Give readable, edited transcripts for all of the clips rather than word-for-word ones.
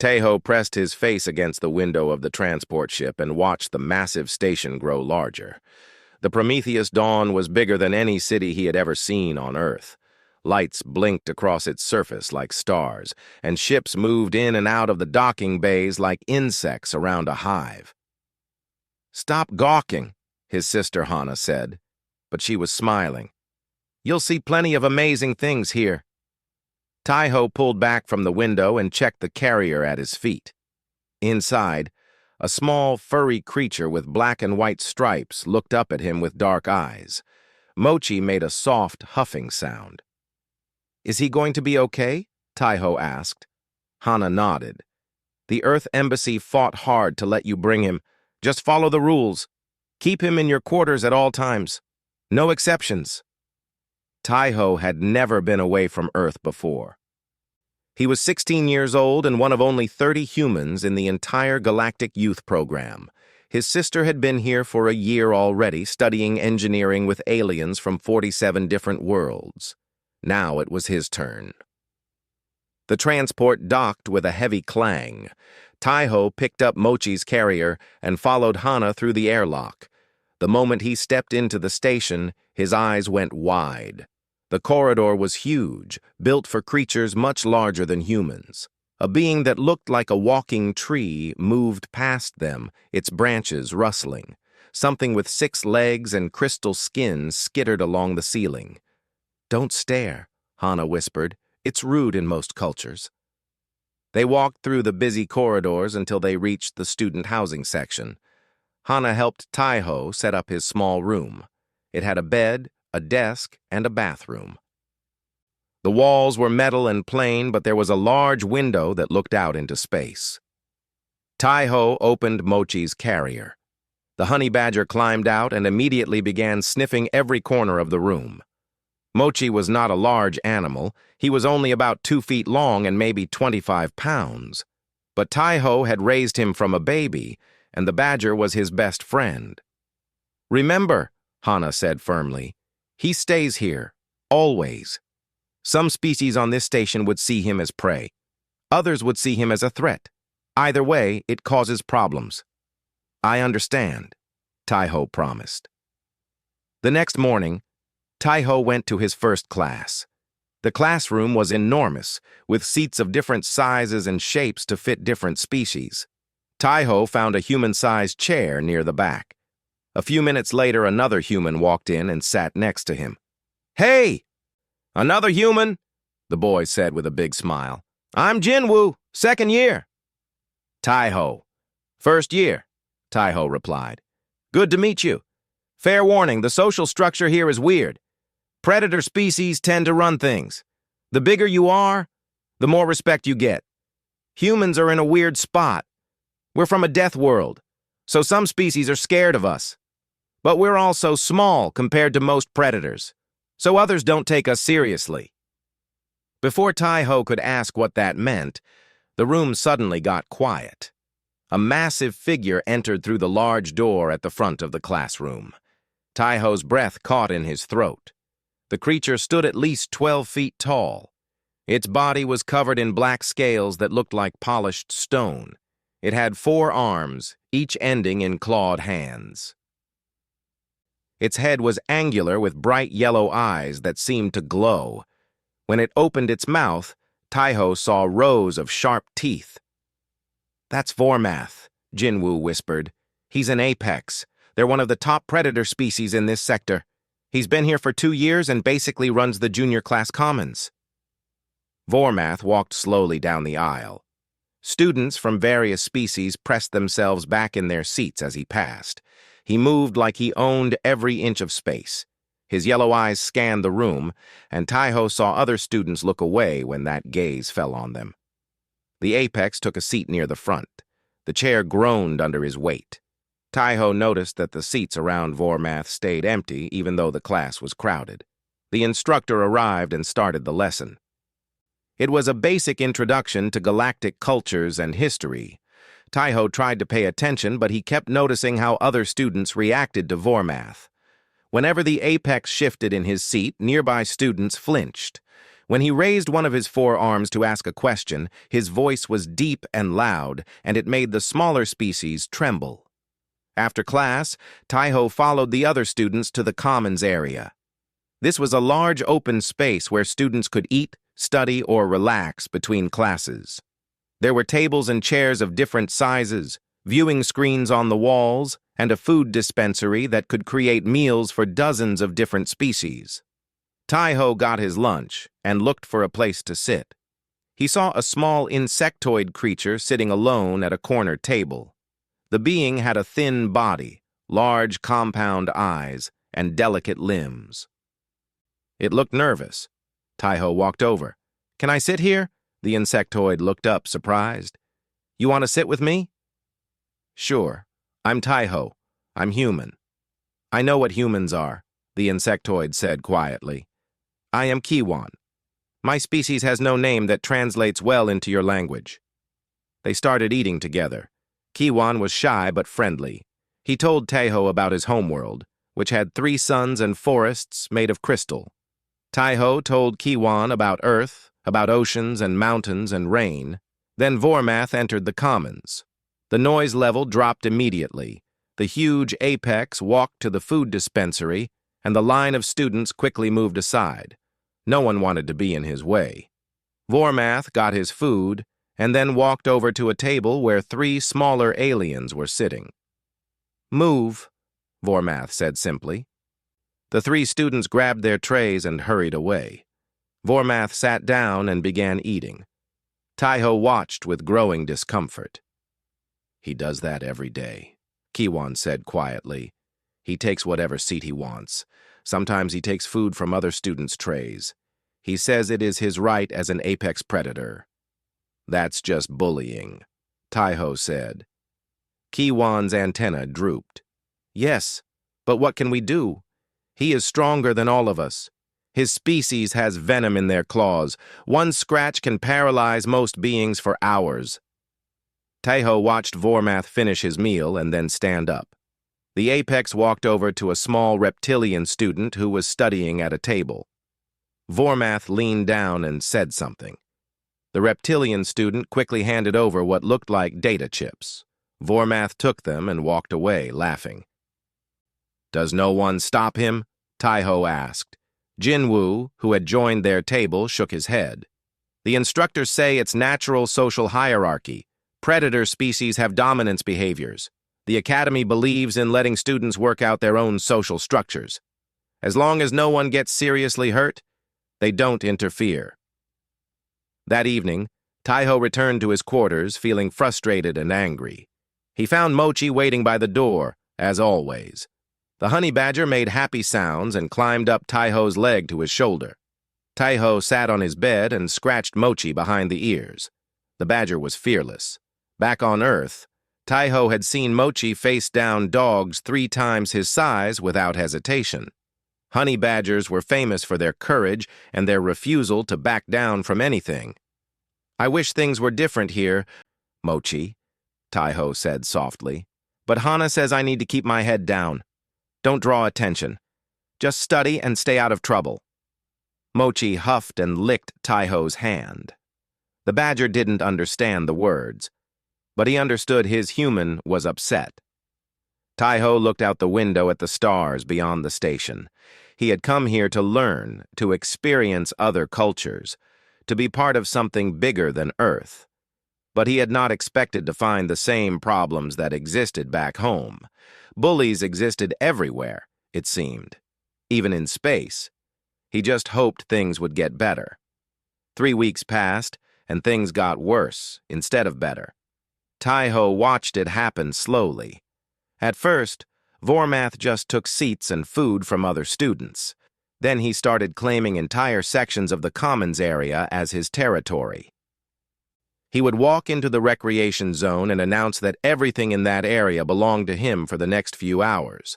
Taiho pressed his face against the window of the transport ship and watched the massive station grow larger. The Prometheus dawn was bigger than any city he had ever seen on Earth. Lights blinked across its surface like stars, and ships moved in and out of the docking bays like insects around a hive. "Stop gawking," his sister Hana said, but she was smiling. "You'll see plenty of amazing things here." Taiho pulled back from the window and checked the carrier at his feet. Inside, a small, furry creature with black and white stripes looked up at him with dark eyes. Mochi made a soft, huffing sound. "Is he going to be okay?" Taiho asked. Hana nodded. "The Earth Embassy fought hard to let you bring him. Just follow the rules. Keep him in your quarters at all times. No exceptions." Taiho had never been away from Earth before. He was 16 years old and one of only 30 humans in the entire Galactic Youth Program. His sister had been here for a year already, studying engineering with aliens from 47 different worlds. Now it was his turn. The transport docked with a heavy clang. Taiho picked up Mochi's carrier and followed Hana through the airlock. The moment he stepped into the station, his eyes went wide. The corridor was huge, built for creatures much larger than humans. A being that looked like a walking tree moved past them, its branches rustling. Something with 6 legs and crystal skin skittered along the ceiling. "Don't stare," Hana whispered. "It's rude in most cultures." They walked through the busy corridors until they reached the student housing section. Hana helped Taiho set up his small room. It had a bed, a desk, and a bathroom. The walls were metal and plain, but there was a large window that looked out into space. Taiho opened Mochi's carrier. The honey badger climbed out and immediately began sniffing every corner of the room. Mochi was not a large animal. He was only about 2 feet long and maybe 25 pounds. But Taiho had raised him from a baby, and the badger was his best friend. "Remember," Hana said firmly, "he stays here, always. Some species on this station would see him as prey. Others would see him as a threat. Either way, it causes problems." "I understand," Taiho promised. The next morning, Taiho went to his first class. The classroom was enormous, with seats of different sizes and shapes to fit different species. Taiho found a human-sized chair near the back. A few minutes later, another human walked in and sat next to him. "Hey! Another human?" the boy said with a big smile. "I'm Jinwoo, 2nd year." "Taiho. 1st year," Taiho replied. "Good to meet you. Fair warning, the social structure here is weird. Predator species tend to run things. The bigger you are, the more respect you get. Humans are in a weird spot. We're from a death world, so some species are scared of us. But we're also small compared to most predators, so others don't take us seriously." Before Taiho could ask what that meant, the room suddenly got quiet. A massive figure entered through the large door at the front of the classroom. Taiho's breath caught in his throat. The creature stood at least 12 feet tall. Its body was covered in black scales that looked like polished stone. It had 4 arms, each ending in clawed hands. Its head was angular with bright yellow eyes that seemed to glow. When it opened its mouth, Taiho saw rows of sharp teeth. "That's Vormath," Jinwoo whispered. "He's an apex. They're one of the top predator species in this sector. He's been here for 2 years and basically runs the junior class commons." Vormath walked slowly down the aisle. Students from various species pressed themselves back in their seats as he passed. He moved like he owned every inch of space. His yellow eyes scanned the room, and Taiho saw other students look away when that gaze fell on them. The apex took a seat near the front. The chair groaned under his weight. Taiho noticed that the seats around Vormath stayed empty even though the class was crowded. The instructor arrived and started the lesson. It was a basic introduction to galactic cultures and history. Taiho tried to pay attention, but he kept noticing how other students reacted to Vormath. Whenever the apex shifted in his seat, nearby students flinched. When he raised one of his forearms to ask a question, his voice was deep and loud, and it made the smaller species tremble. After class, Taiho followed the other students to the commons area. This was a large open space where students could eat, study, or relax between classes. There were tables and chairs of different sizes, viewing screens on the walls, and a food dispensary that could create meals for dozens of different species. Taiho got his lunch and looked for a place to sit. He saw a small insectoid creature sitting alone at a corner table. The being had a thin body, large compound eyes, and delicate limbs. It looked nervous. Taiho walked over. "Can I sit here?" The insectoid looked up, surprised. "You want to sit with me?" "Sure. I'm Taiho. I'm human." "I know what humans are," the insectoid said quietly. "I am Kiwan. My species has no name that translates well into your language." They started eating together. Kiwan was shy but friendly. He told Taiho about his homeworld, which had 3 suns and forests made of crystal. Taiho told Kiwan about Earth, about oceans and mountains and rain. Then Vormath entered the commons. The noise level dropped immediately. The huge apex walked to the food dispensary, and the line of students quickly moved aside. No one wanted to be in his way. Vormath got his food, and then walked over to a table where 3 smaller aliens were sitting. "Move," Vormath said simply. The 3 students grabbed their trays and hurried away. Vormath sat down and began eating. Taiho watched with growing discomfort. "He does that every day," Kiwan said quietly. "He takes whatever seat he wants. Sometimes he takes food from other students' trays. He says it is his right as an apex predator." "That's just bullying," Taiho said. Kiwan's antenna drooped. "Yes, but what can we do? He is stronger than all of us. His species has venom in their claws. One scratch can paralyze most beings for hours." Taiho watched Vormath finish his meal and then stand up. The apex walked over to a small reptilian student who was studying at a table. Vormath leaned down and said something. The reptilian student quickly handed over what looked like data chips. Vormath took them and walked away, laughing. "Does no one stop him?" Taiho asked. Jinwoo, who had joined their table, shook his head. "The instructors say it's natural social hierarchy. Predator species have dominance behaviors. The academy believes in letting students work out their own social structures. As long as no one gets seriously hurt, they don't interfere." That evening, Taiho returned to his quarters, feeling frustrated and angry. He found Mochi waiting by the door, as always. The honey badger made happy sounds and climbed up Taiho's leg to his shoulder. Taiho sat on his bed and scratched Mochi behind the ears. The badger was fearless. Back on Earth, Taiho had seen Mochi face down dogs 3 times his size without hesitation. Honey badgers were famous for their courage and their refusal to back down from anything. "I wish things were different here, Mochi," Taiho said softly. "But Hana says I need to keep my head down. Don't draw attention. Just study and stay out of trouble." Mochi huffed and licked Taiho's hand. The badger didn't understand the words, but he understood his human was upset. Taiho looked out the window at the stars beyond the station. He had come here to learn, to experience other cultures, to be part of something bigger than Earth. But he had not expected to find the same problems that existed back home. Bullies existed everywhere, it seemed, even in space. He just hoped things would get better. 3 weeks passed, and things got worse instead of better. Taiho watched it happen slowly. At first, Vormath just took seats and food from other students. Then he started claiming entire sections of the commons area as his territory. He would walk into the recreation zone and announce that everything in that area belonged to him for the next few hours.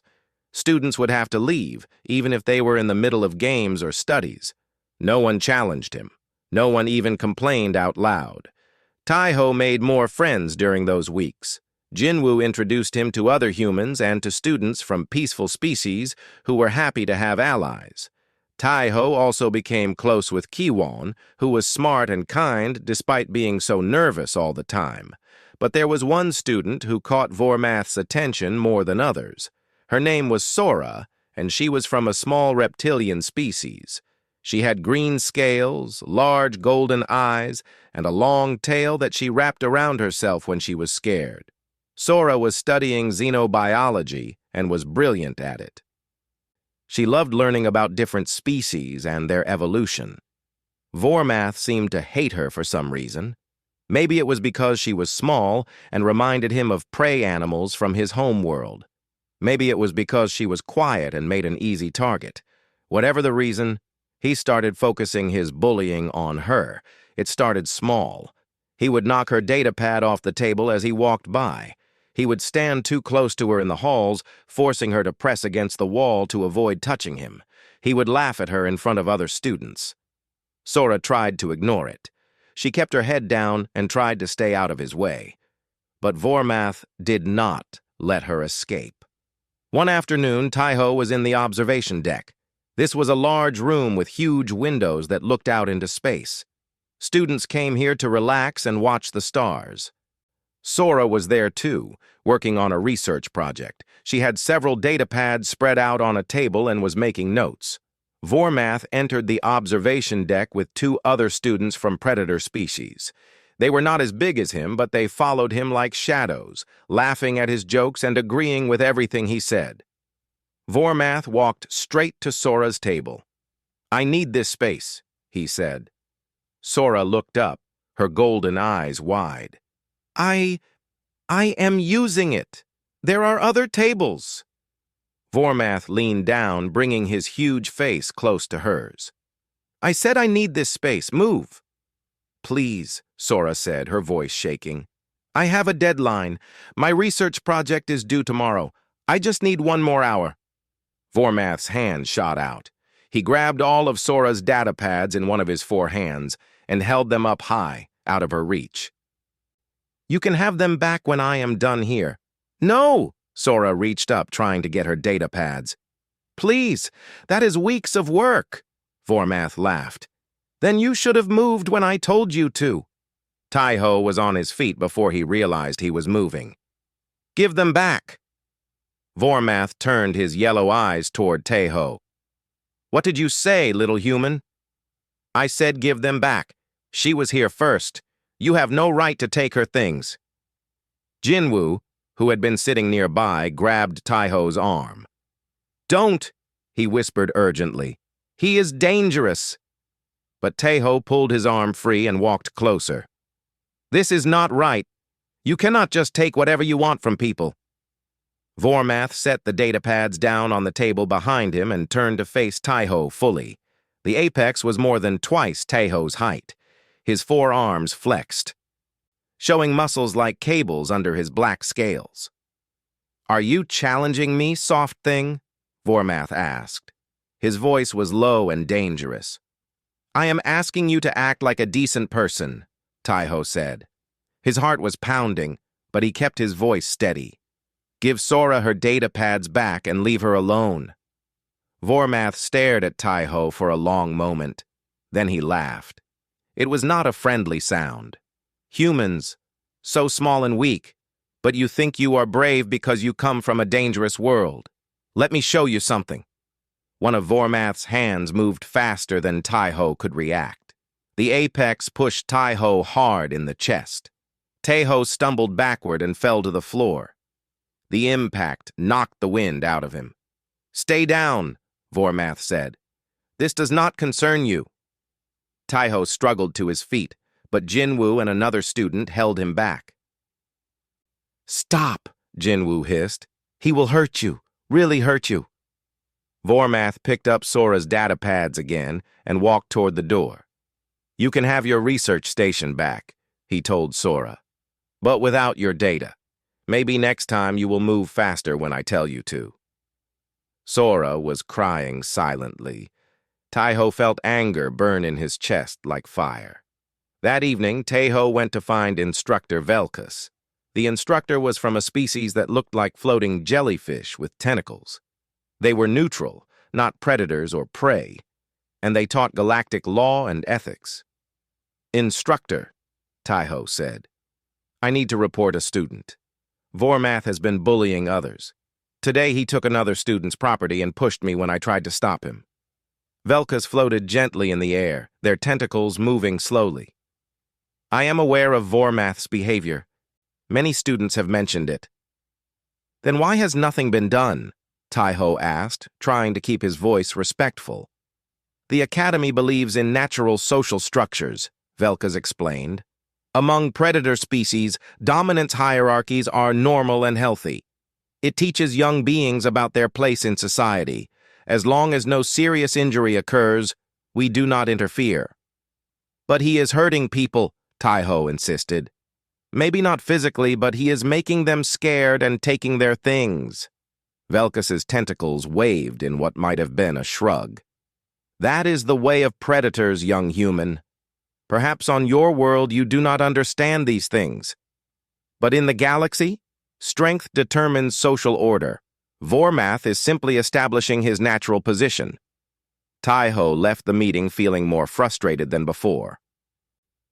Students would have to leave, even if they were in the middle of games or studies. No one challenged him. No one even complained out loud. Taiho made more friends during those weeks. Jinwoo introduced him to other humans and to students from peaceful species who were happy to have allies. Taiho also became close with Kiwon, who was smart and kind despite being so nervous all the time. But there was one student who caught Vormath's attention more than others. Her name was Sora, and she was from a small reptilian species. She had green scales, large golden eyes, and a long tail that she wrapped around herself when she was scared. Sora was studying xenobiology and was brilliant at it. She loved learning about different species and their evolution. Vormath seemed to hate her for some reason. Maybe it was because she was small and reminded him of prey animals from his home world. Maybe it was because she was quiet and made an easy target. Whatever the reason, he started focusing his bullying on her. It started small. He would knock her datapad off the table as he walked by. He would stand too close to her in the halls, forcing her to press against the wall to avoid touching him. He would laugh at her in front of other students. Sora tried to ignore it. She kept her head down and tried to stay out of his way. But Vormath did not let her escape. One afternoon, Taiho was in the observation deck. This was a large room with huge windows that looked out into space. Students came here to relax and watch the stars. Sora was there too, working on a research project. She had several datapads spread out on a table and was making notes. Vormath entered the observation deck with two other students from predator species. They were not as big as him, but they followed him like shadows, laughing at his jokes and agreeing with everything he said. Vormath walked straight to Sora's table. "I need this space," he said. Sora looked up, her golden eyes wide. I am using it. There are other tables." Vormath leaned down, bringing his huge face close to hers. "I said I need this space. Move." "Please," Sora said, her voice shaking. "I have a deadline. My research project is due tomorrow. I just need 1 more hour." Vormath's hand shot out. He grabbed all of Sora's datapads in one of his 4 hands and held them up high, out of her reach. "You can have them back when I am done here." "No!" Sora reached up, trying to get her datapads. "Please, that is weeks of work." Vormath laughed. "Then you should have moved when I told you to." Taiho was on his feet before he realized he was moving. "Give them back." Vormath turned his yellow eyes toward Taiho. "What did you say, little human?" "I said give them back. She was here first. You have no right to take her things." Jinwoo, who had been sitting nearby, grabbed Taiho's arm. "Don't," he whispered urgently. "He is dangerous." But Taiho pulled his arm free and walked closer. "This is not right. You cannot just take whatever you want from people." Vormath set the datapads down on the table behind him and turned to face Taiho fully. The apex was more than twice Taiho's height. His 4 arms flexed, showing muscles like cables under his black scales. "Are you challenging me, soft thing?" Vormath asked. His voice was low and dangerous. "I am asking you to act like a decent person," Taiho said. His heart was pounding, but he kept his voice steady. "Give Sora her datapads back and leave her alone." Vormath stared at Taiho for a long moment. Then he laughed. It was not a friendly sound. "Humans, so small and weak, but you think you are brave because you come from a dangerous world. Let me show you something." One of Vormath's hands moved faster than Taiho could react. The apex pushed Taiho hard in the chest. Taiho stumbled backward and fell to the floor. The impact knocked the wind out of him. "Stay down," Vormath said. "This does not concern you." Taiho struggled to his feet, but Jinwoo and another student held him back. "Stop," Jinwoo hissed. "He will hurt you, really hurt you." Vormath picked up Sora's datapads again and walked toward the door. "You can have your research station back," he told Sora, "but without your data. Maybe next time you will move faster when I tell you to." Sora was crying silently. Taiho felt anger burn in his chest like fire. That evening, Taiho went to find Instructor Velkus. The instructor was from a species that looked like floating jellyfish with tentacles. They were neutral, not predators or prey. and they taught galactic law and ethics. "Instructor," Taiho said, "I need to report a student. Vormath has been bullying others. Today he took another student's property and pushed me when I tried to stop him." Velkas floated gently in the air, their tentacles moving slowly. "I am aware of Vormath's behavior. Many students have mentioned it." "Then why has nothing been done?" Taiho asked, trying to keep his voice respectful. "The Academy believes in natural social structures," Velkas explained. "Among predator species, dominance hierarchies are normal and healthy. It teaches young beings about their place in society. As long as no serious injury occurs, we do not interfere." "But he is hurting people," Taiho insisted. "Maybe not physically, but he is making them scared and taking their things." Velkas's tentacles waved in what might have been a shrug. "That is the way of predators, young human. Perhaps on your world you do not understand these things. But in the galaxy, strength determines social order. Vormath is simply establishing his natural position." Taiho left the meeting feeling more frustrated than before.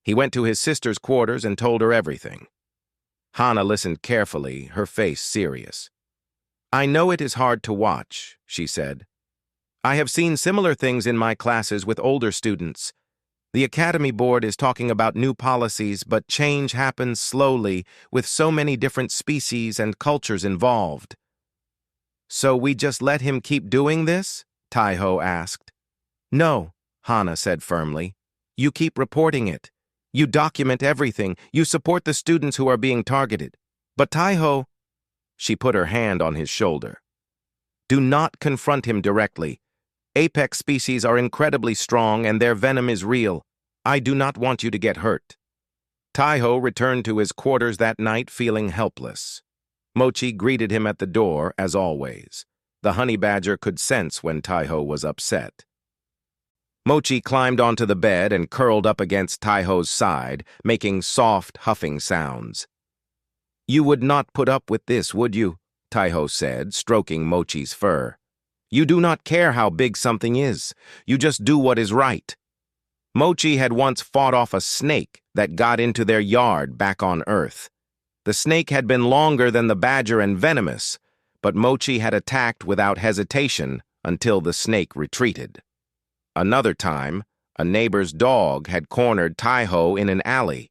He went to his sister's quarters and told her everything. Hana listened carefully, her face serious. "I know it is hard to watch," she said. "I have seen similar things in my classes with older students. The Academy Board is talking about new policies, but change happens slowly with so many different species and cultures involved." "So we just let him keep doing this?" Taiho asked. "No," Hana said firmly. "You keep reporting it. You document everything. You support the students who are being targeted. But Taiho—" She put her hand on his shoulder. "Do not confront him directly. Apex species are incredibly strong and their venom is real. I do not want you to get hurt." Taiho returned to his quarters that night feeling helpless. Mochi greeted him at the door, as always. The honey badger could sense when Taiho was upset. Mochi climbed onto the bed and curled up against Taiho's side, making soft, huffing sounds. "You would not put up with this, would you?" Taiho said, stroking Mochi's fur. "You do not care how big something is. You just do what is right." Mochi had once fought off a snake that got into their yard back on Earth. The snake had been longer than the badger and venomous, but Mochi had attacked without hesitation until the snake retreated. Another time, a neighbor's dog had cornered Taiho in an alley.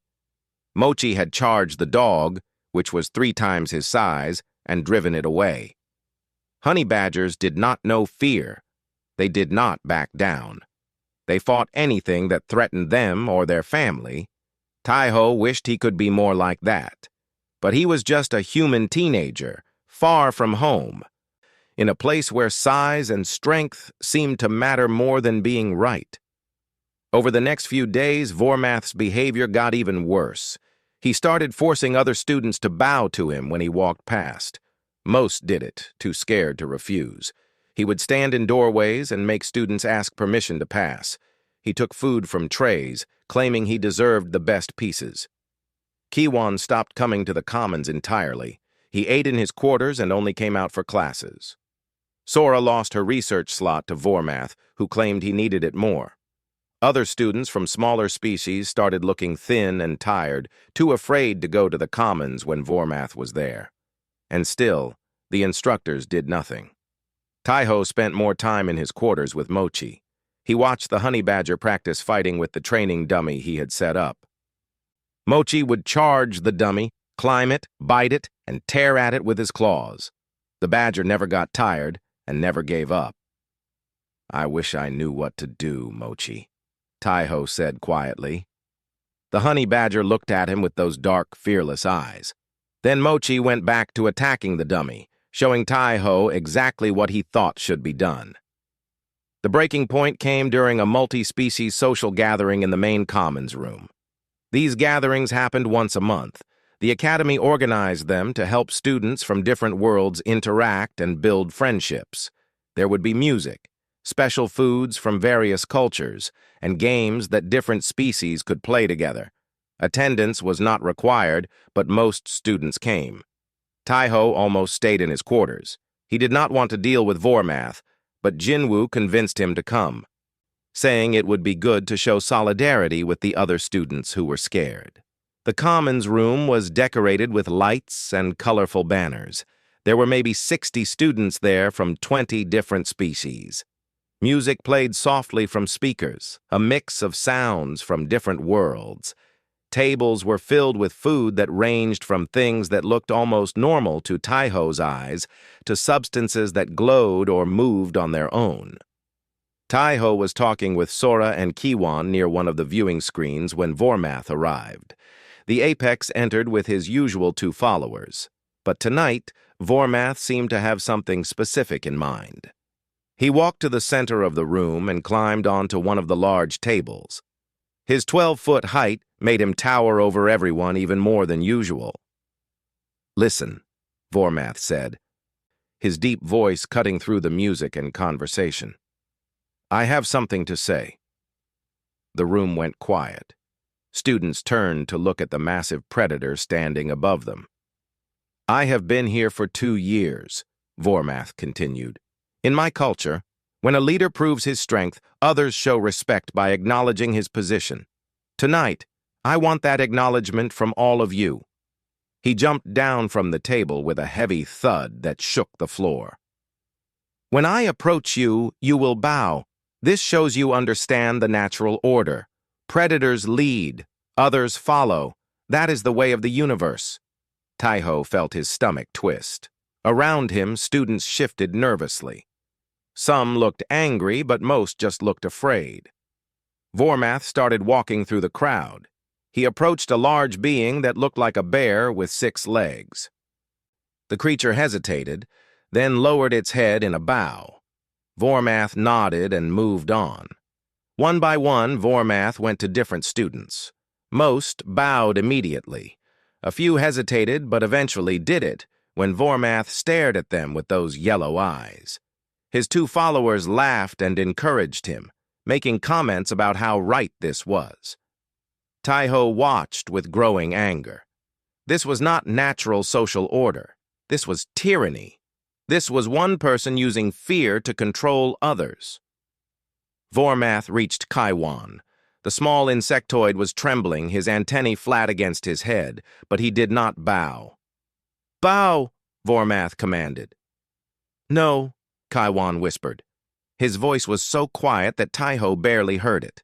Mochi had charged the dog, which was 3 times his size, and driven it away. Honey badgers did not know fear. They did not back down. They fought anything that threatened them or their family. Taiho wished he could be more like that. But he was just a human teenager, far from home, in a place where size and strength seemed to matter more than being right. Over the next few days, Vormath's behavior got even worse. He started forcing other students to bow to him when he walked past. Most did it, too scared to refuse. He would stand in doorways and make students ask permission to pass. He took food from trays, claiming he deserved the best pieces. Kiwan stopped coming to the commons entirely. He ate in his quarters and only came out for classes. Sora lost her research slot to Vormath, who claimed he needed it more. Other students from smaller species started looking thin and tired, too afraid to go to the commons when Vormath was there. And still, the instructors did nothing. Taiho spent more time in his quarters with Mochi. He watched the honey badger practice fighting with the training dummy he had set up. Mochi would charge the dummy, climb it, bite it, and tear at it with his claws. The badger never got tired and never gave up. "I wish I knew what to do, Mochi," Taiho said quietly. The honey badger looked at him with those dark, fearless eyes. Then Mochi went back to attacking the dummy, showing Taiho exactly what he thought should be done. The breaking point came during a multi-species social gathering in the main commons room. These gatherings happened once a month. The Academy organized them to help students from different worlds interact and build friendships. There would be music, special foods from various cultures, and games that different species could play together. Attendance was not required, but most students came. Taiho almost stayed in his quarters. He did not want to deal with Vormath, but Jinwoo convinced him to come. saying it would be good to show solidarity with the other students who were scared. The Commons room was decorated with lights and colorful banners. There were maybe 60 students there from 20 different species. Music played softly from speakers, a mix of sounds from different worlds. Tables were filled with food that ranged from things that looked almost normal to Taiho's eyes to substances that glowed or moved on their own. Taiho was talking with Sora and Kiwan near one of the viewing screens when Vormath arrived. The Apex entered with his usual 2 followers, but tonight Vormath seemed to have something specific in mind. He walked to the center of the room and climbed onto one of the large tables. His 12-foot height made him tower over everyone even more than usual. "Listen," Vormath said, his deep voice cutting through the music and conversation. "I have something to say." The room went quiet. Students turned to look at the massive predator standing above them. "I have been here for 2 years," Vormath continued. "In my culture, when a leader proves his strength, others show respect by acknowledging his position. Tonight, I want that acknowledgement from all of you." He jumped down from the table with a heavy thud that shook the floor. "When I approach you, you will bow. This shows you understand the natural order. Predators lead, others follow. That is the way of the universe." Taiho felt his stomach twist. Around him, students shifted nervously. Some looked angry, but most just looked afraid. Vormath started walking through the crowd. He approached a large being that looked like a bear with 6 legs. The creature hesitated, then lowered its head in a bow. Vormath nodded and moved on. One by one, Vormath went to different students. Most bowed immediately. A few hesitated, but eventually did it when Vormath stared at them with those yellow eyes. His 2 followers laughed and encouraged him, making comments about how right this was. Taiho watched with growing anger. This was not natural social order. This was tyranny. This was one person using fear to control others. Vormath reached Kaiwan. The small insectoid was trembling, his antennae flat against his head, but he did not bow. "Bow," Vormath commanded. "No," Kaiwan whispered. His voice was so quiet that Taiho barely heard it.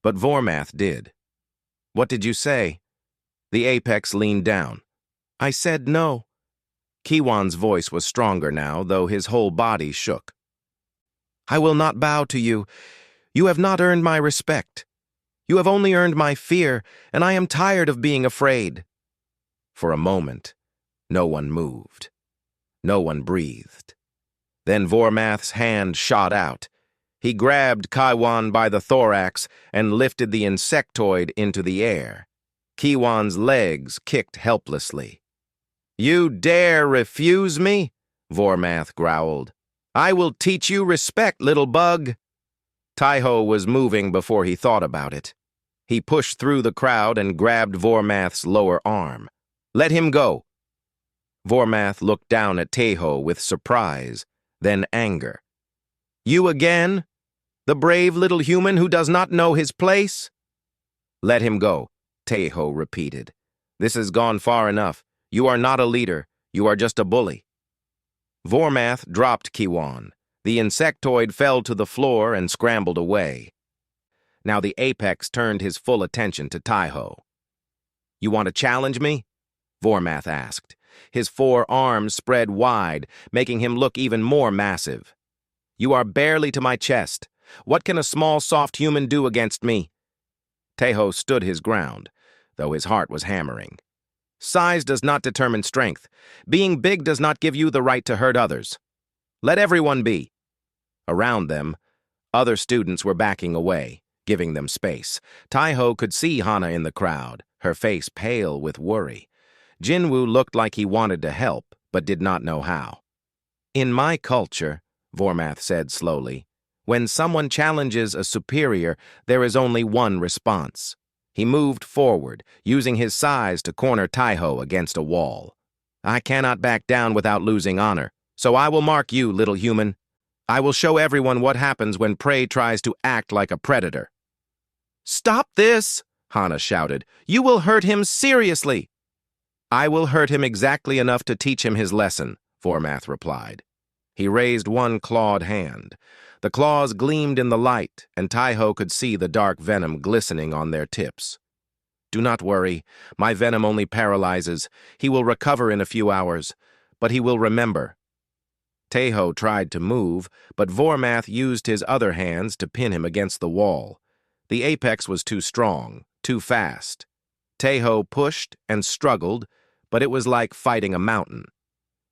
But Vormath did. "What did you say?" The apex leaned down. "I said no." Kiwan's voice was stronger now, though his whole body shook. "I will not bow to you. You have not earned my respect. You have only earned my fear, and I am tired of being afraid." For a moment, no one moved. No one breathed. Then Vormath's hand shot out. He grabbed Kaiwan by the thorax and lifted the insectoid into the air. Kiwan's legs kicked helplessly. "You dare refuse me?" Vormath growled. "I will teach you respect, little bug." Taiho was moving before he thought about it. He pushed through the crowd and grabbed Vormath's lower arm. "Let him go." Vormath looked down at Taiho with surprise, then anger. "You again? The brave little human who does not know his place?" "Let him go," Taiho repeated. "This has gone far enough. You are not a leader. You are just a bully." Vormath dropped Kiwan. The insectoid fell to the floor and scrambled away. Now the apex turned his full attention to Taiho. "You want to challenge me?" Vormath asked. His 4 arms spread wide, making him look even more massive. "You are barely to my chest. What can a small, soft human do against me?" Taiho stood his ground, though his heart was hammering. Size does not determine strength. Being big does not give you the right to hurt others. Let everyone be. Around them, other students were backing away, giving them space. Taiho could see Hana in the crowd, her face pale with worry. Jinwoo looked like he wanted to help, but did not know how. "In my culture," Vormath said slowly, "when someone challenges a superior, there is only one response." He moved forward, using his size to corner Taiho against a wall. "I cannot back down without losing honor, so I will mark you, little human. I will show everyone what happens when prey tries to act like a predator." "Stop this!" Hana shouted. "You will hurt him seriously." "I will hurt him exactly enough to teach him his lesson," Vormath replied. He raised one clawed hand. The claws gleamed in the light, and Taiho could see the dark venom glistening on their tips. "Do not worry. My venom only paralyzes. He will recover in a few hours, but he will remember." Taiho tried to move, but Vormath used his other hands to pin him against the wall. The apex was too strong, too fast. Taiho pushed and struggled, but it was like fighting a mountain.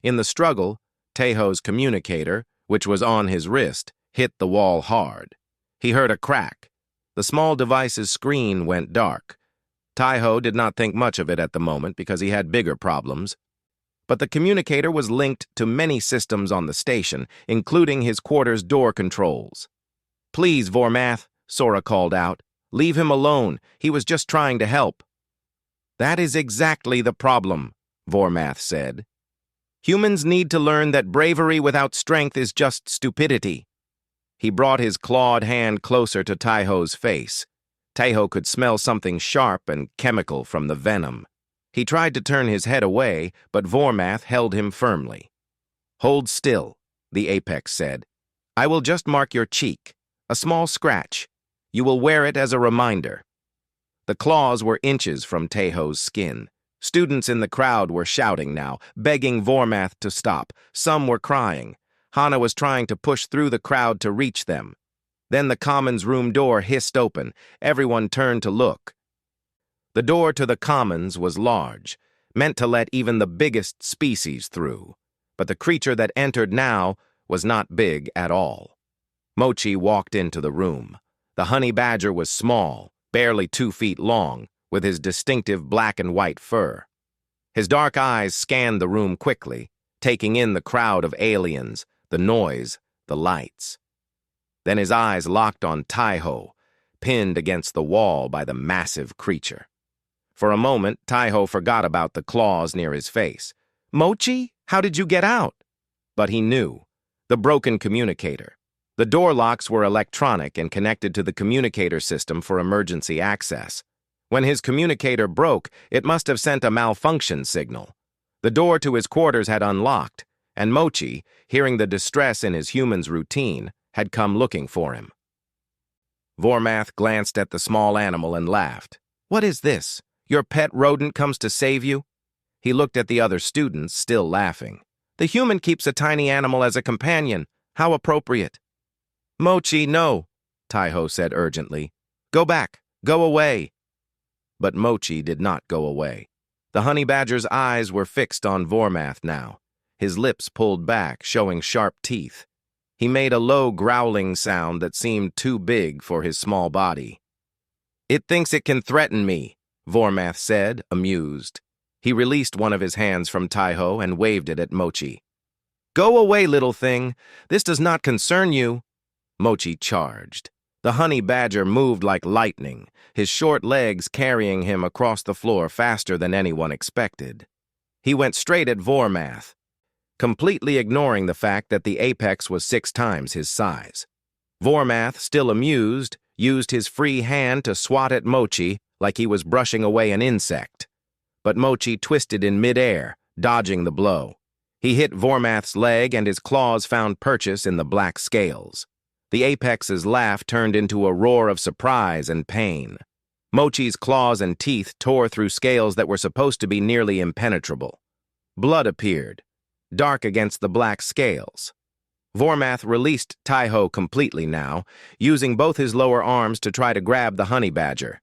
In the struggle, Taiho's communicator, which was on his wrist, hit the wall hard. He heard a crack. The small device's screen went dark. Taiho did not think much of it at the moment because he had bigger problems. But the communicator was linked to many systems on the station, including his quarters door controls. "Please, Vormath," Sora called out. "Leave him alone. He was just trying to help." "That is exactly the problem," Vormath said. "Humans need to learn that bravery without strength is just stupidity." He brought his clawed hand closer to Taiho's face. Taiho could smell something sharp and chemical from the venom. He tried to turn his head away, but Vormath held him firmly. "Hold still," the apex said. "I will just mark your cheek, a small scratch. You will wear it as a reminder." The claws were inches from Taiho's skin. Students in the crowd were shouting now, begging Vormath to stop. Some were crying. Hana was trying to push through the crowd to reach them. Then the commons room door hissed open. Everyone turned to look. The door to the commons was large, meant to let even the biggest species through. But the creature that entered now was not big at all. Mochi walked into the room. The honey badger was small, barely 2 feet long, with his distinctive black and white fur. His dark eyes scanned the room quickly, taking in the crowd of aliens, the noise, the lights. Then his eyes locked on Taiho, pinned against the wall by the massive creature. For a moment, Taiho forgot about the claws near his face. "Mochi, how did you get out?" But he knew. The broken communicator. The door locks were electronic and connected to the communicator system for emergency access. When his communicator broke, it must have sent a malfunction signal. The door to his quarters had unlocked, and Mochi, hearing the distress in his human's routine, had come looking for him. Vormath glanced at the small animal and laughed. "What is this? Your pet rodent comes to save you?" He looked at the other students, still laughing. "The human keeps a tiny animal as a companion. How appropriate." "Mochi, no," Taiho said urgently. "Go back. Go away." But Mochi did not go away. The honey badger's eyes were fixed on Vormath now. His lips pulled back, showing sharp teeth. He made a low growling sound that seemed too big for his small body. "It thinks it can threaten me," Vormath said, amused. He released one of his hands from Taiho and waved it at Mochi. "Go away, little thing. This does not concern you." Mochi charged. The honey badger moved like lightning, his short legs carrying him across the floor faster than anyone expected. He went straight at Vormath, completely ignoring the fact that the apex was 6 times his size. Vormath, still amused, used his free hand to swat at Mochi like he was brushing away an insect. But Mochi twisted in midair, dodging the blow. He hit Vormath's leg and his claws found purchase in the black scales. The apex's laugh turned into a roar of surprise and pain. Mochi's claws and teeth tore through scales that were supposed to be nearly impenetrable. Blood appeared, dark against the black scales. Vormath released Taiho completely now, using both his lower arms to try to grab the honey badger.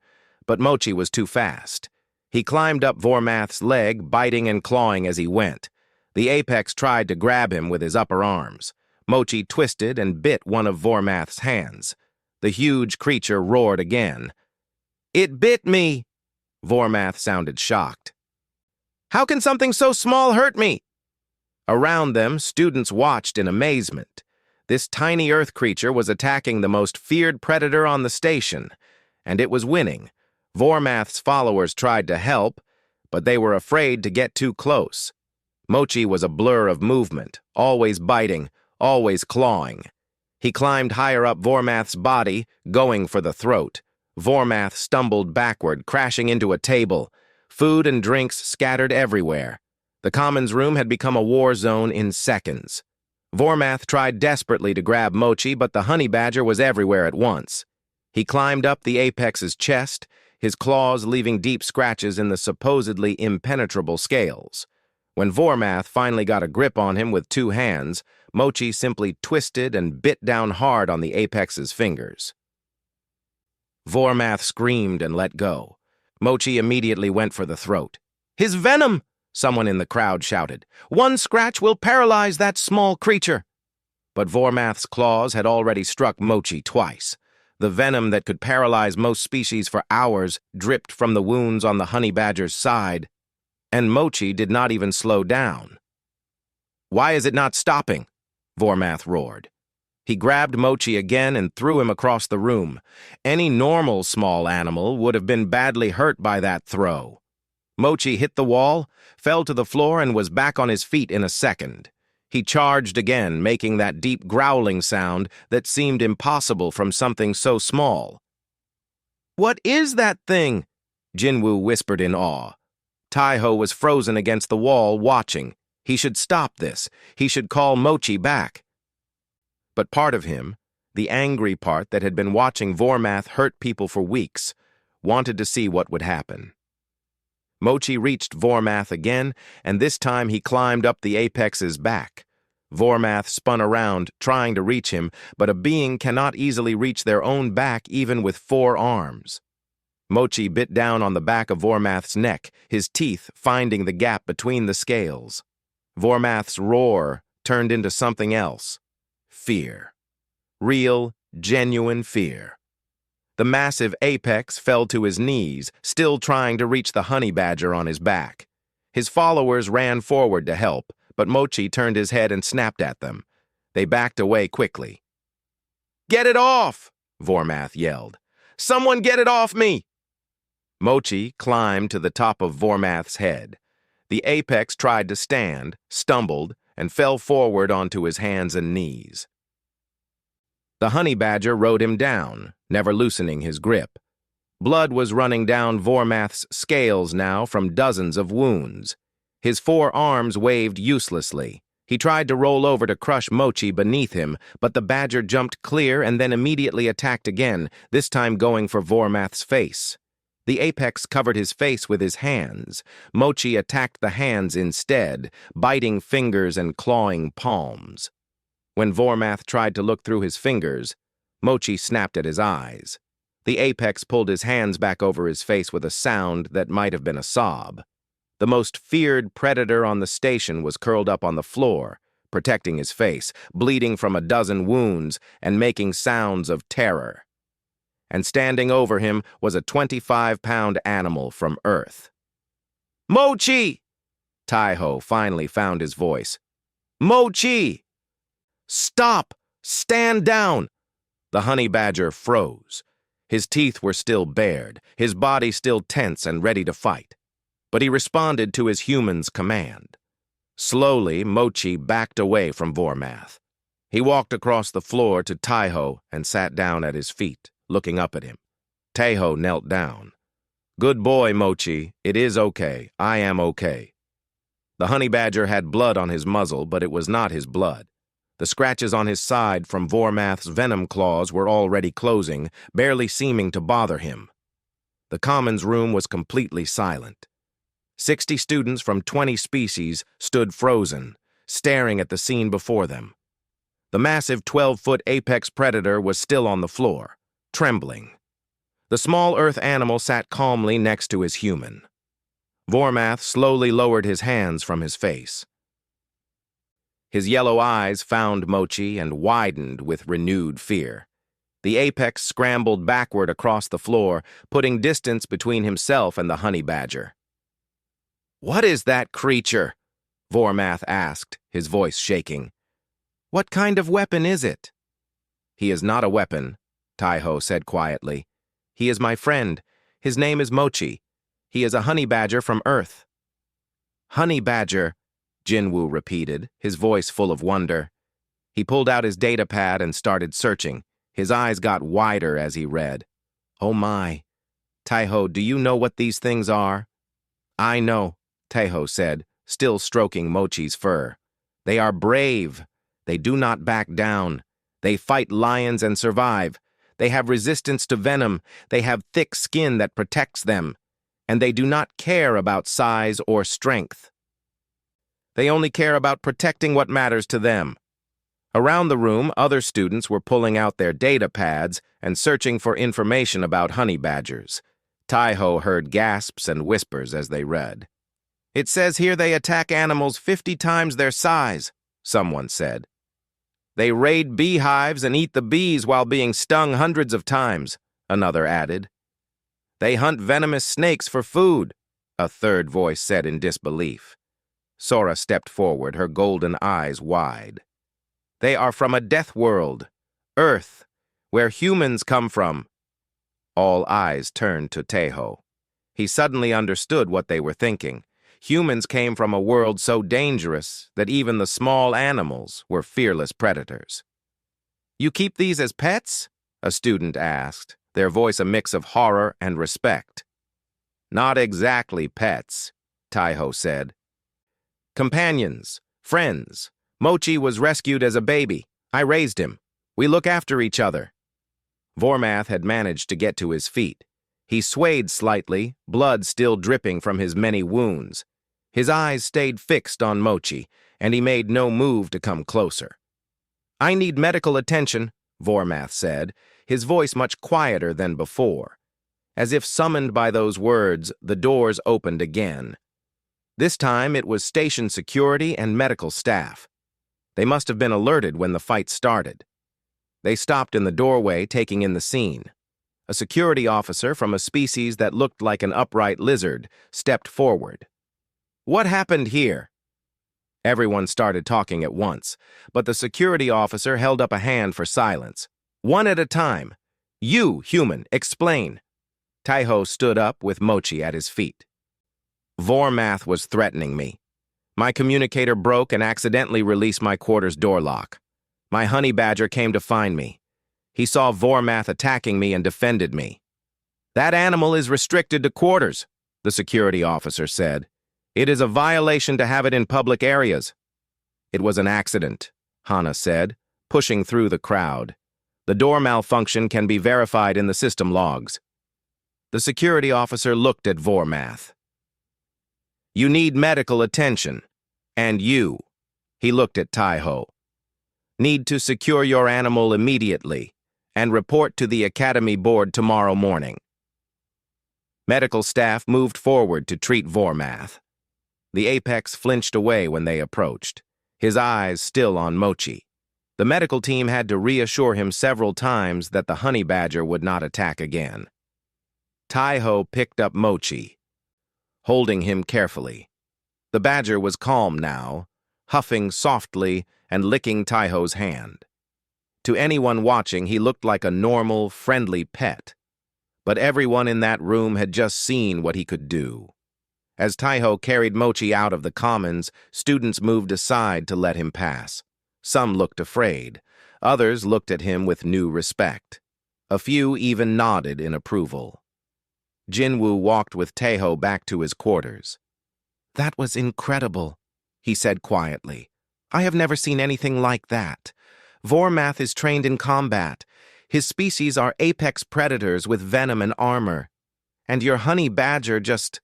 But Mochi was too fast. He climbed up Vormath's leg, biting and clawing as he went. The apex tried to grab him with his upper arms. Mochi twisted and bit one of Vormath's hands. The huge creature roared again. "It bit me!" Vormath sounded shocked. "How can something so small hurt me?" Around them, students watched in amazement. This tiny earth creature was attacking the most feared predator on the station, and it was winning. Vormath's followers tried to help, but they were afraid to get too close. Mochi was a blur of movement, always biting, always clawing. He climbed higher up Vormath's body, going for the throat. Vormath stumbled backward, crashing into a table. Food and drinks scattered everywhere. The Commons room had become a war zone in seconds. Vormath tried desperately to grab Mochi, but the honey badger was everywhere at once. He climbed up the apex's chest, his claws leaving deep scratches in the supposedly impenetrable scales. When Vormath finally got a grip on him with two hands, Mochi simply twisted and bit down hard on the apex's fingers. Vormath screamed and let go. Mochi immediately went for the throat. "His venom!" someone in the crowd shouted. "One scratch will paralyze that small creature." But Vormath's claws had already struck Mochi twice. The venom that could paralyze most species for hours dripped from the wounds on the honey badger's side, and Mochi did not even slow down. "Why is it not stopping?" Vormath roared. He grabbed Mochi again and threw him across the room. Any normal small animal would have been badly hurt by that throw. Mochi hit the wall, fell to the floor, and was back on his feet in a second. He charged again, making that deep growling sound that seemed impossible from something so small. "What is that thing?" Jinwoo whispered in awe. Taiho was frozen against the wall, watching. He should stop this. He should call Mochi back. But part of him, the angry part that had been watching Vormath hurt people for weeks, wanted to see what would happen. Mochi reached Vormath again, and this time he climbed up the apex's back. Vormath spun around, trying to reach him, but a being cannot easily reach their own back even with 4 arms. Mochi bit down on the back of Vormath's neck, his teeth finding the gap between the scales. Vormath's roar turned into something else. Fear. Real, genuine fear. The massive apex fell to his knees, still trying to reach the honey badger on his back. His followers ran forward to help, but Mochi turned his head and snapped at them. They backed away quickly. "Get it off!" Vormath yelled. "Someone get it off me!" Mochi climbed to the top of Vormath's head. The apex tried to stand, stumbled, and fell forward onto his hands and knees. The honey badger rode him down, never loosening his grip. Blood was running down Vormath's scales now from dozens of wounds. His 4 arms waved uselessly. He tried to roll over to crush Mochi beneath him, but the badger jumped clear and then immediately attacked again, this time going for Vormath's face. The apex covered his face with his hands. Mochi attacked the hands instead, biting fingers and clawing palms. When Vormath tried to look through his fingers, Mochi snapped at his eyes. The apex pulled his hands back over his face with a sound that might have been a sob. The most feared predator on the station was curled up on the floor, protecting his face, bleeding from a dozen wounds, and making sounds of terror. And standing over him was a 25-pound animal from Earth. "Mochi!" Taiho finally found his voice. "Mochi! Stop! Stand down!" The honey badger froze. His teeth were still bared, his body still tense and ready to fight. But he responded to his human's command. Slowly, Mochi backed away from Vormath. He walked across the floor to Taiho and sat down at his feet, looking up at him. Taiho knelt down. "Good boy, Mochi. It is okay. I am okay." The honey badger had blood on his muzzle, but it was not his blood. The scratches on his side from Vormath's venom claws were already closing, barely seeming to bother him. The Commons room was completely silent. 60 students from 20 species stood frozen, staring at the scene before them. The massive 12-foot apex predator was still on the floor, trembling. The small earth animal sat calmly next to his human. Vormath slowly lowered his hands from his face. His yellow eyes found Mochi and widened with renewed fear. The apex scrambled backward across the floor, putting distance between himself and the honey badger. "What is that creature?" Vormath asked, his voice shaking. "What kind of weapon is it?" "He is not a weapon," Taiho said quietly. "He is my friend. His name is Mochi. He is a honey badger from Earth." "Honey badger," Jinwoo repeated, his voice full of wonder. He pulled out his data pad and started searching. His eyes got wider as he read. Oh my. Taiho, do you know what these things are? I know, Taiho said, still stroking Mochi's fur. They are brave. They do not back down. They fight lions and survive. They have resistance to venom. They have thick skin that protects them. And they do not care about size or strength. They only care about protecting what matters to them. Around the room, other students were pulling out their data pads and searching for information about honey badgers. Taiho heard gasps and whispers as they read. It says here they attack animals 50 times their size, someone said. They raid beehives and eat the bees while being stung hundreds of times, another added. They hunt venomous snakes for food, a third voice said in disbelief. Sora stepped forward, her golden eyes wide. They are from a death world, Earth, where humans come from. All eyes turned to Taiho. He suddenly understood what they were thinking. Humans came from a world so dangerous that even the small animals were fearless predators. You keep these as pets? A student asked, their voice a mix of horror and respect. Not exactly pets, Taiho said. Companions, friends. Mochi was rescued as a baby. I raised him. We look after each other. Vormath had managed to get to his feet. He swayed slightly, blood still dripping from his many wounds. His eyes stayed fixed on Mochi, and he made no move to come closer. I need medical attention, Vormath said, his voice much quieter than before. As if summoned by those words, the doors opened again. This time it was station security and medical staff. They must have been alerted when the fight started. They stopped in the doorway, taking in the scene. A security officer from a species that looked like an upright lizard stepped forward. What happened here? Everyone started talking at once, but the security officer held up a hand for silence. One at a time. You, human, explain. Taiho stood up with Mochi at his feet. Vormath was threatening me. My communicator broke and accidentally released my quarters door lock. My honey badger came to find me. He saw Vormath attacking me and defended me. That animal is restricted to quarters, the security officer said. It is a violation to have it in public areas. It was an accident, Hana said, pushing through the crowd. The door malfunction can be verified in the system logs. The security officer looked at Vormath. You need medical attention. And you, he looked at Taiho, need to secure your animal immediately and report to the Academy Board tomorrow morning. Medical staff moved forward to treat Vormath. The apex flinched away when they approached, his eyes still on Mochi. The medical team had to reassure him several times that the honey badger would not attack again. Taiho picked up Mochi, holding him carefully. The badger was calm now, huffing softly and licking Taiho's hand. To anyone watching, he looked like a normal, friendly pet. But everyone in that room had just seen what he could do. As Taiho carried Mochi out of the commons, students moved aside to let him pass. Some looked afraid. Others looked at him with new respect. A few even nodded in approval. Jinwoo walked with Taiho back to his quarters. That was incredible, he said quietly. I have never seen anything like that. Vormath is trained in combat. His species are apex predators with venom and armor. And your honey badger just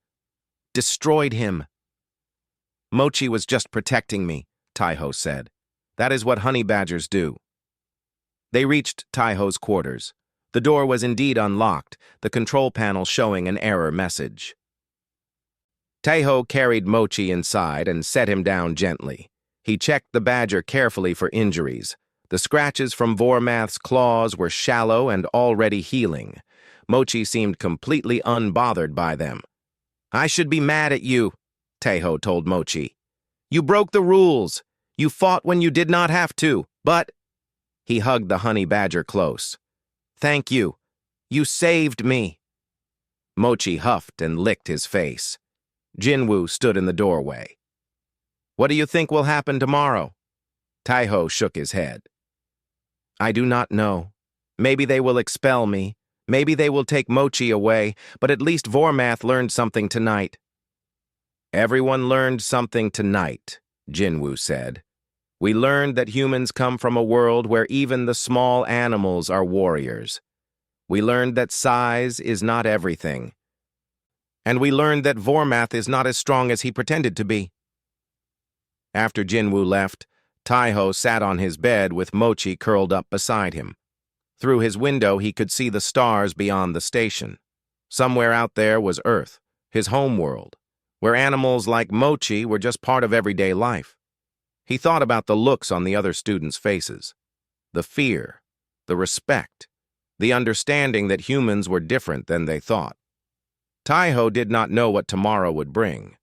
destroyed him. Mochi was just protecting me, Taiho said. That is what honey badgers do. They reached Taiho's quarters. The door was indeed unlocked, the control panel showing an error message. Taiho carried Mochi inside and set him down gently. He checked the badger carefully for injuries. The scratches from Vormath's claws were shallow and already healing. Mochi seemed completely unbothered by them. I should be mad at you, Taiho told Mochi. You broke the rules. You fought when you did not have to, but... He hugged the honey badger close. Thank you. You saved me. Mochi huffed and licked his face. Jinwoo stood in the doorway. What do you think will happen tomorrow? Taiho shook his head. I do not know. Maybe they will expel me. Maybe they will take Mochi away, but at least Vormath learned something tonight. Everyone learned something tonight, Jinwoo said. We learned that humans come from a world where even the small animals are warriors. We learned that size is not everything. And we learned that Vormath is not as strong as he pretended to be. After Jinwoo left, Taiho sat on his bed with Mochi curled up beside him. Through his window, he could see the stars beyond the station. Somewhere out there was Earth, his home world, where animals like Mochi were just part of everyday life. He thought about the looks on the other students' faces, the fear, the respect, the understanding that humans were different than they thought. Taiho did not know what tomorrow would bring.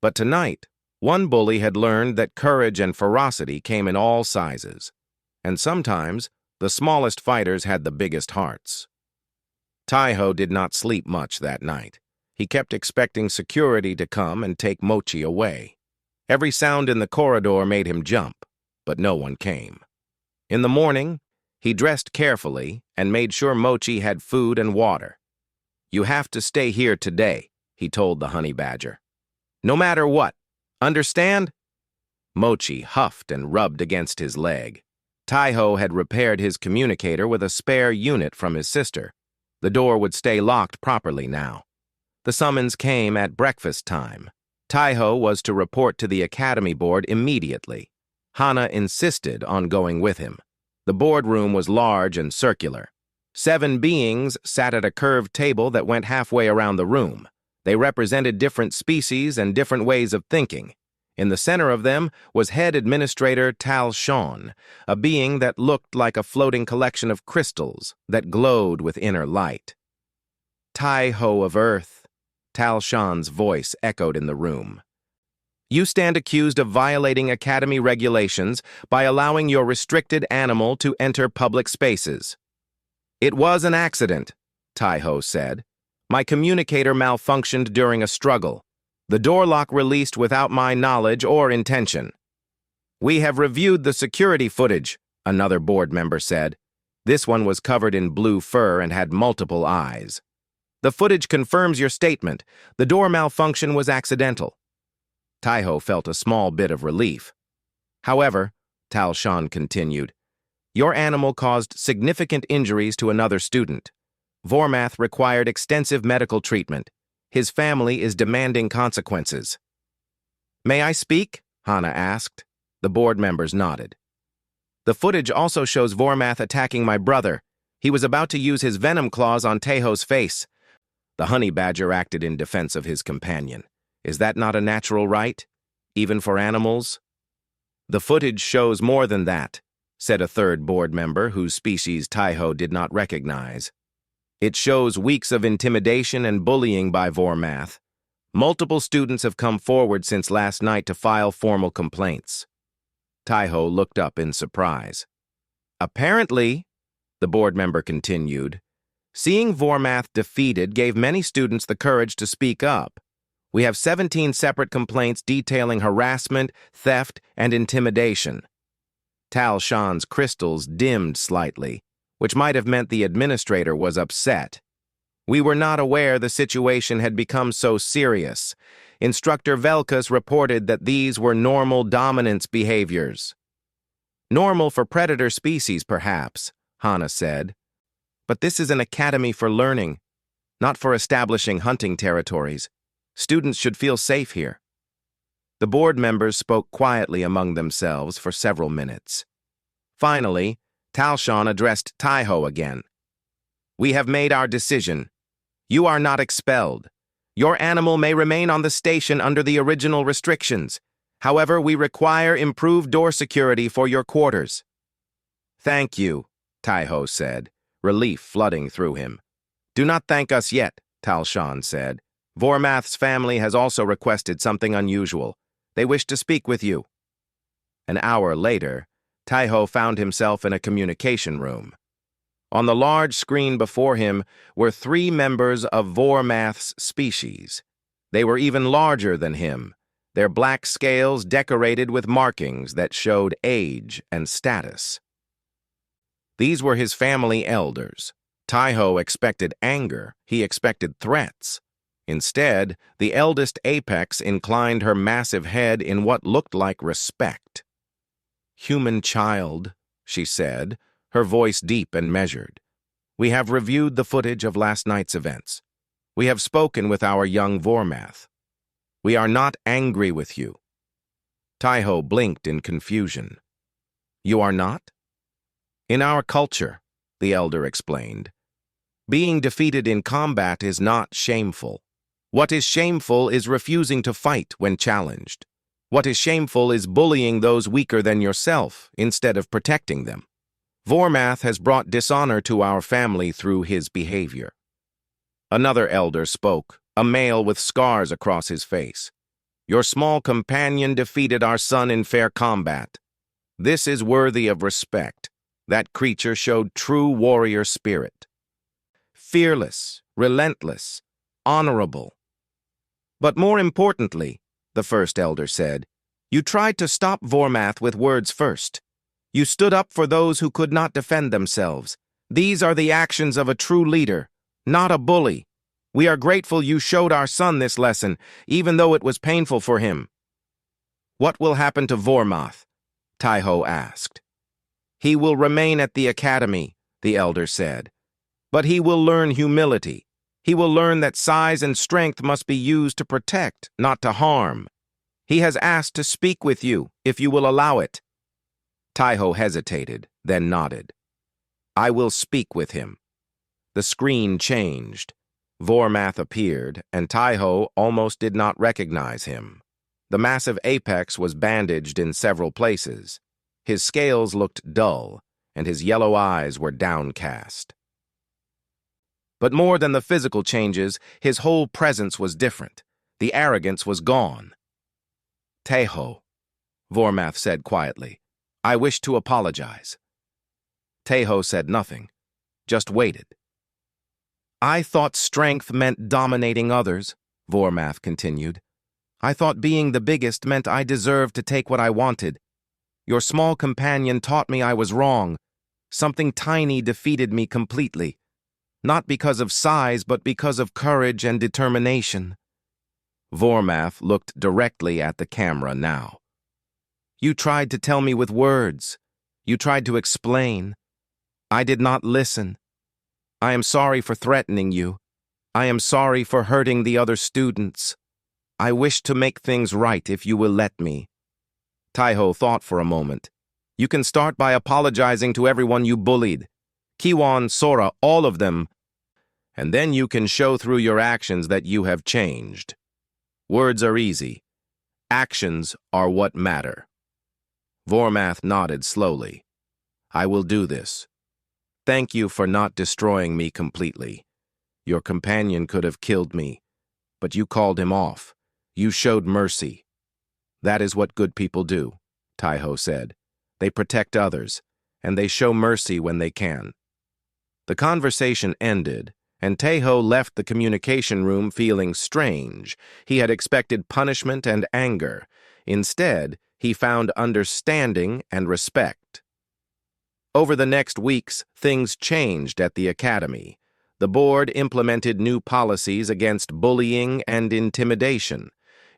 But tonight, one bully had learned that courage and ferocity came in all sizes, and sometimes the smallest fighters had the biggest hearts. Taiho did not sleep much that night. He kept expecting security to come and take Mochi away. Every sound in the corridor made him jump, but no one came. In the morning, he dressed carefully and made sure Mochi had food and water. You have to stay here today, he told the honey badger. No matter what, understand? Mochi huffed and rubbed against his leg. Taiho had repaired his communicator with a spare unit from his sister. The door would stay locked properly now. The summons came at breakfast time. Taiho was to report to the academy board immediately. Hana insisted on going with him. The boardroom was large and circular. 7 beings sat at a curved table that went halfway around the room. They represented different species and different ways of thinking. In the center of them was head administrator Tal Shan, a being that looked like a floating collection of crystals that glowed with inner light. Taiho of Earth, Tal Shan's voice echoed in the room. You stand accused of violating academy regulations by allowing your restricted animal to enter public spaces. It was an accident, Taiho said. My communicator malfunctioned during a struggle. The door lock released without my knowledge or intention. We have reviewed the security footage, another board member said. This one was covered in blue fur and had multiple eyes. The footage confirms your statement. The door malfunction was accidental. Taiho felt a small bit of relief. However, Tal Shan continued, your animal caused significant injuries to another student. Vormath required extensive medical treatment. His family is demanding consequences. May I speak? Hana asked. The board members nodded. The footage also shows Vormath attacking my brother. He was about to use his venom claws on Taiho's face. The honey badger acted in defense of his companion. Is that not a natural right, even for animals? The footage shows more than that, said a third board member whose species Taiho did not recognize. It shows weeks of intimidation and bullying by Vormath. Multiple students have come forward since last night to file formal complaints. Taiho looked up in surprise. Apparently, the board member continued, seeing Vormath defeated gave many students the courage to speak up. We have 17 separate complaints detailing harassment, theft, and intimidation. Tal Shan's crystals dimmed slightly, which might have meant the administrator was upset. We were not aware the situation had become so serious. Instructor Velkas reported that these were normal dominance behaviors. Normal for predator species, perhaps, Hana said. But this is an academy for learning, not for establishing hunting territories. Students should feel safe here. The board members spoke quietly among themselves for several minutes. Finally, Tal Shan addressed Taiho again. We have made our decision. You are not expelled. Your animal may remain on the station under the original restrictions. However, we require improved door security for your quarters. Thank you, Taiho said, relief flooding through him. Do not thank us yet, Tal Shan said. Vormath's family has also requested something unusual. They wish to speak with you. An hour later, Taiho found himself in a communication room. On the large screen before him were 3 members of Vormath's species. They were even larger than him. their black scales decorated with markings that showed age and status. These were his family elders. Taiho expected anger, he expected threats. Instead, the eldest apex inclined her massive head in what looked like respect. "Human child," she said, her voice deep and measured. "We have reviewed the footage of last night's events. We have spoken with our young Vormath. We are not angry with you." Taiho blinked in confusion. "You are not?" "In our culture," the elder explained, "being defeated in combat is not shameful. What is shameful is refusing to fight when challenged. What is shameful is bullying those weaker than yourself instead of protecting them. Vormath has brought dishonor to our family through his behavior." Another elder spoke, a male with scars across his face. "Your small companion defeated our son in fair combat. This is worthy of respect. That creature showed true warrior spirit. Fearless, relentless, honorable. But more importantly," the first elder said, "you tried to stop Vormath with words first. You stood up for those who could not defend themselves. These are the actions of a true leader, not a bully. We are grateful you showed our son this lesson, even though it was painful for him." "What will happen to Vormath?" Taiho asked. "He will remain at the academy," the elder said. "But he will learn humility. He will learn that size and strength must be used to protect, not to harm. He has asked to speak with you, if you will allow it." Taiho hesitated, then nodded. "I will speak with him." The screen changed. Vormath appeared, and Taiho almost did not recognize him. The massive apex was bandaged in several places. His scales looked dull, and his yellow eyes were downcast. But more than the physical changes, his whole presence was different. The arrogance was gone. "Taiho," Vormath said quietly, "I wish to apologize." Taiho said nothing, just waited. "I thought strength meant dominating others," Vormath continued. "I thought being the biggest meant I deserved to take what I wanted. Your small companion taught me I was wrong. Something tiny defeated me completely. Not because of size, but because of courage and determination." Vormath looked directly at the camera now. "You tried to tell me with words. You tried to explain. I did not listen. I am sorry for threatening you. I am sorry for hurting the other students. I wish to make things right if you will let me." Taiho thought for a moment. "You can start by apologizing to everyone you bullied. Kiwan, Sora, all of them. And then you can show through your actions that you have changed. Words are easy. Actions are what matter." Vormath nodded slowly. "I will do this. Thank you for not destroying me completely. Your companion could have killed me, but you called him off. You showed mercy. That is what good people do," Taiho said. "They protect others, and they show mercy when they can." The conversation ended, and Taiho left the communication room feeling strange. He had expected punishment and anger. Instead, he found understanding and respect. Over the next weeks, things changed at the academy. The board implemented new policies against bullying and intimidation.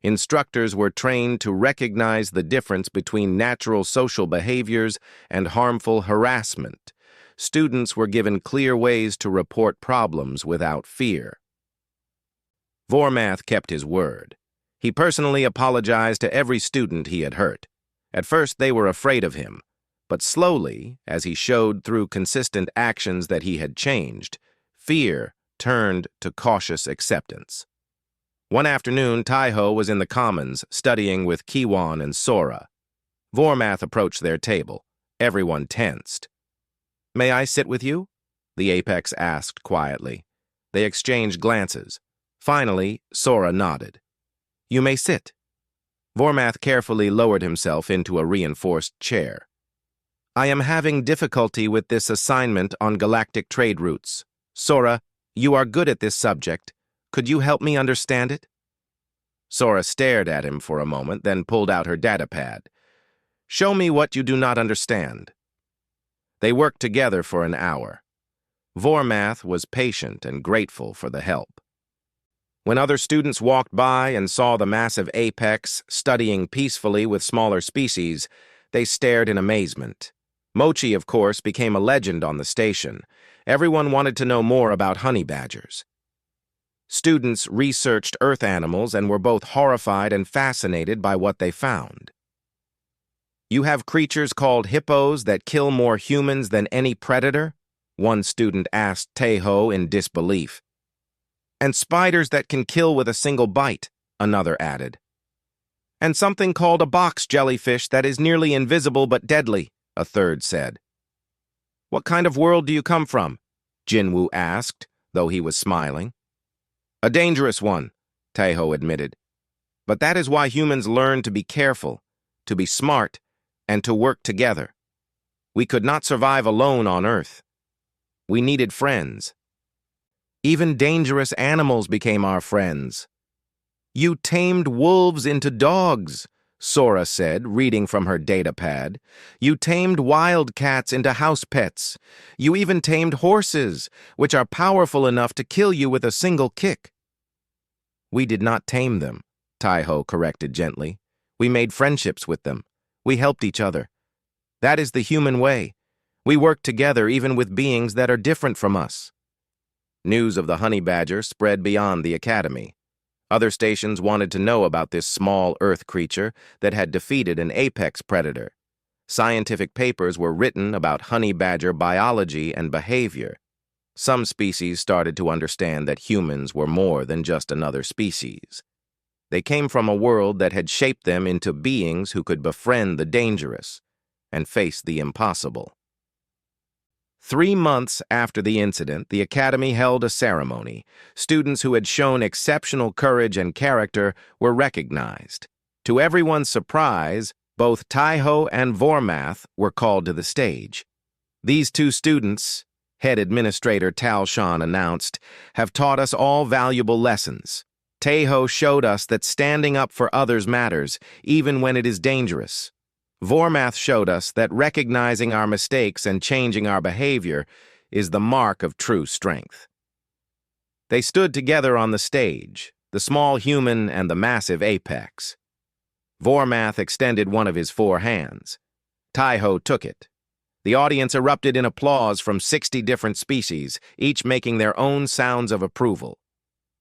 Instructors were trained to recognize the difference between natural social behaviors and harmful harassment. Students were given clear ways to report problems without fear. Vormath kept his word. He personally apologized to every student he had hurt. At first, they were afraid of him, but slowly, as he showed through consistent actions that he had changed, fear turned to cautious acceptance. One afternoon, Taiho was in the commons, studying with Kiwan and Sora. Vormath approached their table. Everyone tensed. "May I sit with you?" the apex asked quietly. They exchanged glances. Finally, Sora nodded. "You may sit." Vormath carefully lowered himself into a reinforced chair. "I am having difficulty with this assignment on galactic trade routes. Sora, you are good at this subject. Could you help me understand it?" Sora stared at him for a moment, then pulled out her datapad. "Show me what you do not understand." They worked together for an hour. Vormath was patient and grateful for the help. When other students walked by and saw the massive apex studying peacefully with smaller species, they stared in amazement. Mochi, of course, became a legend on the station. Everyone wanted to know more about honey badgers. Students researched Earth animals and were both horrified and fascinated by what they found. "You have creatures called hippos that kill more humans than any predator?" one student asked Taeho in disbelief. "And spiders that can kill with a single bite," another added. "And something called a box jellyfish that is nearly invisible but deadly," a third said. "What kind of world do you come from?" Jinwoo asked, though he was smiling. "A dangerous one," Taeho admitted. "But that is why humans learn to be careful, to be smart, and to work together. We could not survive alone on Earth. We needed friends. Even dangerous animals became our friends." "You tamed wolves into dogs," Sora said, reading from her datapad. "You tamed wildcats into house pets. You even tamed horses, which are powerful enough to kill you with a single kick." "We did not tame them," Taeho corrected gently. "We made friendships with them. We helped each other. That is the human way. We work together even with beings that are different from us." News of the honey badger spread beyond the academy. Other stations wanted to know about this small Earth creature that had defeated an apex predator. Scientific papers were written about honey badger biology and behavior. Some species started to understand that humans were more than just another species. They came from a world that had shaped them into beings who could befriend the dangerous and face the impossible. 3 months after the incident, the Academy held a ceremony. Students who had shown exceptional courage and character were recognized. To everyone's surprise, both Taeho and Vormath were called to the stage. "These two students," Head Administrator Tal Shan announced, "have taught us all valuable lessons. Taeho showed us that standing up for others matters, even when it is dangerous. Vormath showed us that recognizing our mistakes and changing our behavior is the mark of true strength." They stood together on the stage, the small human and the massive apex. Vormath extended one of his 4 hands. Taeho took it. The audience erupted in applause from 60 different species, each making their own sounds of approval.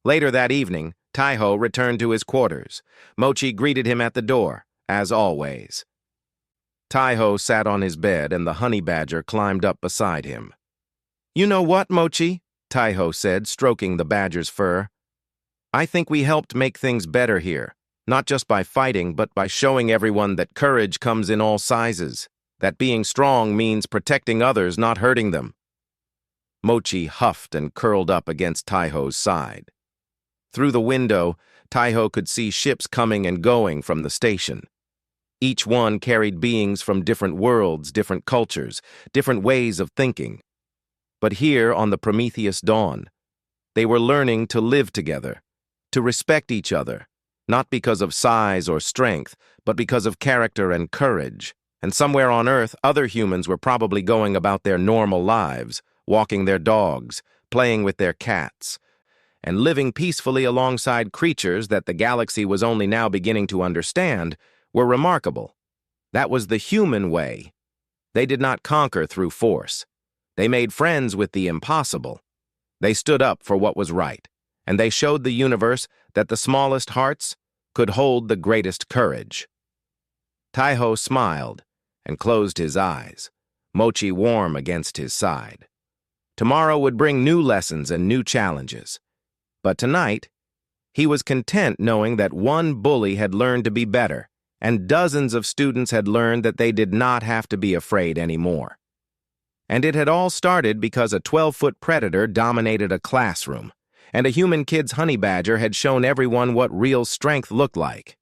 Later that evening, Taeho returned to his quarters. Mochi greeted him at the door, as always. Taeho sat on his bed and the honey badger climbed up beside him. "You know what, Mochi?" Taeho said, stroking the badger's fur. "I think we helped make things better here, not just by fighting, but by showing everyone that courage comes in all sizes, that being strong means protecting others, not hurting them." Mochi huffed and curled up against Taeho's side. Through the window, Taeho could see ships coming and going from the station. Each one carried beings from different worlds, different cultures, different ways of thinking. But here on the Prometheus Dawn, they were learning to live together, to respect each other, not because of size or strength, but because of character and courage. And somewhere on Earth, other humans were probably going about their normal lives, walking their dogs, playing with their cats, and living peacefully alongside creatures that the galaxy was only now beginning to understand were remarkable. That was the human way. They did not conquer through force. They made friends with the impossible. They stood up for what was right, and they showed the universe that the smallest hearts could hold the greatest courage. Taeho smiled and closed his eyes, Mochi warm against his side. Tomorrow would bring new lessons and new challenges. But tonight, he was content knowing that one bully had learned to be better, and dozens of students had learned that they did not have to be afraid anymore. And it had all started because a 12-foot predator dominated a classroom, and a human kid's honey badger had shown everyone what real strength looked like.